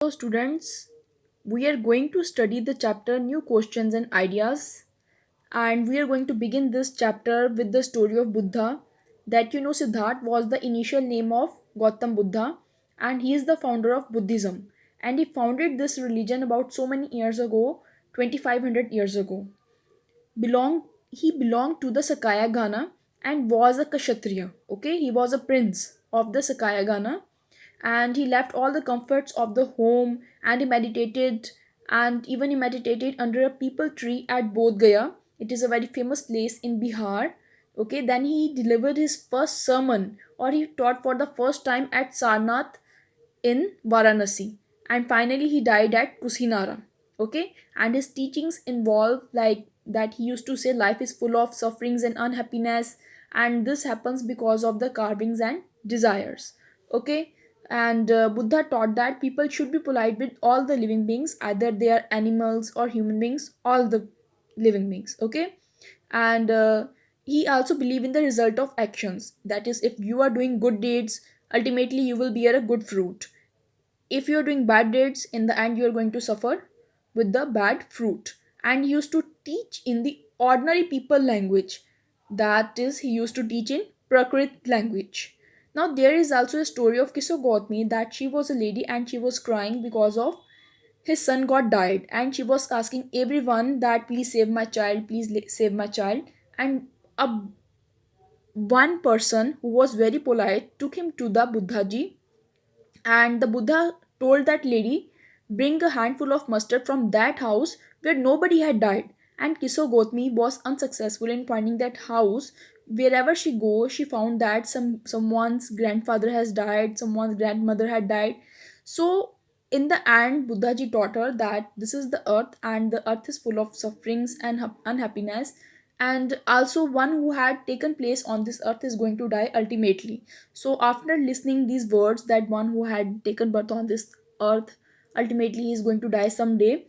So, students, we are going to study the chapter New Questions and Ideas, and we are going to begin this chapter with the story of Buddha. That Siddharth was the initial name of Gautam Buddha, and he is the founder of Buddhism. And he founded this religion about so many years ago, 2500 years ago. Belonged He belonged to the Sakaya Ghana and was a Kshatriya. Okay, he was a prince of the Sakaya Ghana, and he left all the comforts of the home, and he meditated, and even he meditated under a people tree at Bodh Gaya. It is a very famous place in Bihar. Okay, then he delivered his first sermon, or he taught for the first time at Sarnath in Varanasi, and finally he died at Kusinara. Okay, and his teachings involve like that he used to say life is full of sufferings and unhappiness, and this happens because of the carvings and desires. Okay, and Buddha taught that people should be polite with all the living beings, either they are animals or human beings, all the living beings. Okay, and he also believed in the result of actions. That is, if you are doing good deeds, ultimately you will bear a good fruit. If you're doing bad deeds, in the end you're going to suffer with the bad fruit. And he used to teach in the ordinary people language. That is, he used to teach in Prakrit language. Now there is also a story of Kiso Gautami, that she was a lady and she was crying because of his son got died, and she was asking everyone that please save my child, please save my child. And a one person who was very polite took him to the Buddhaji, and the Buddha told that lady, bring a handful of mustard from that house where nobody had died. And Kiso Gotmi was unsuccessful in finding that house. Wherever she goes, she found that someone's grandfather has died, someone's grandmother had died. So in the end, Buddhaji taught her that this is the earth, and the earth is full of sufferings and unhappiness, and also one who had taken place on this earth is going to die ultimately. So after listening these words, that one who had taken birth on this earth, ultimately he is going to die someday,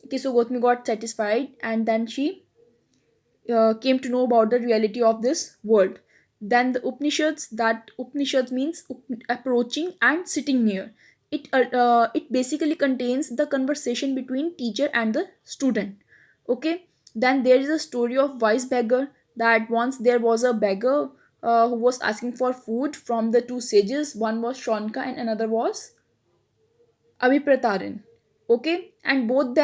Kiso Gotmi got satisfied, and then she came to know about the reality of this world. Then the Upanishads, that Upanishads means approaching and sitting near. It basically contains the conversation between teacher and the student. Okay. Then there is a story of wise beggar, that once there was a beggar who was asking for food from the two sages. One was Shonka and another was Abhipratarin. Okay, and both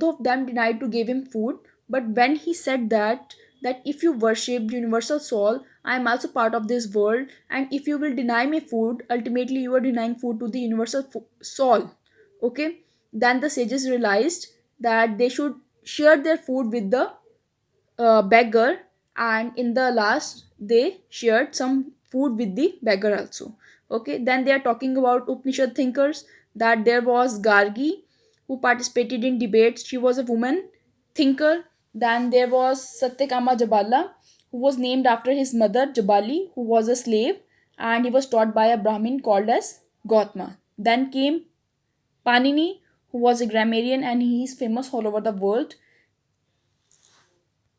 of them denied to give him food. But when he said that if you worship universal soul, I am also part of this world, and if you will deny me food, ultimately you are denying food to the universal soul. Okay, then the sages realized that they should share their food with the beggar, and in the last they shared some food with the beggar also. Okay, then they are talking about Upanishad thinkers, that there was Gargi, who participated in debates. She was a woman thinker. Then there was Satyakama Jabala, who was named after his mother Jabali, who was a slave, and he was taught by a Brahmin called as Gautama. Then came Panini, who was a grammarian, and he is famous all over the world.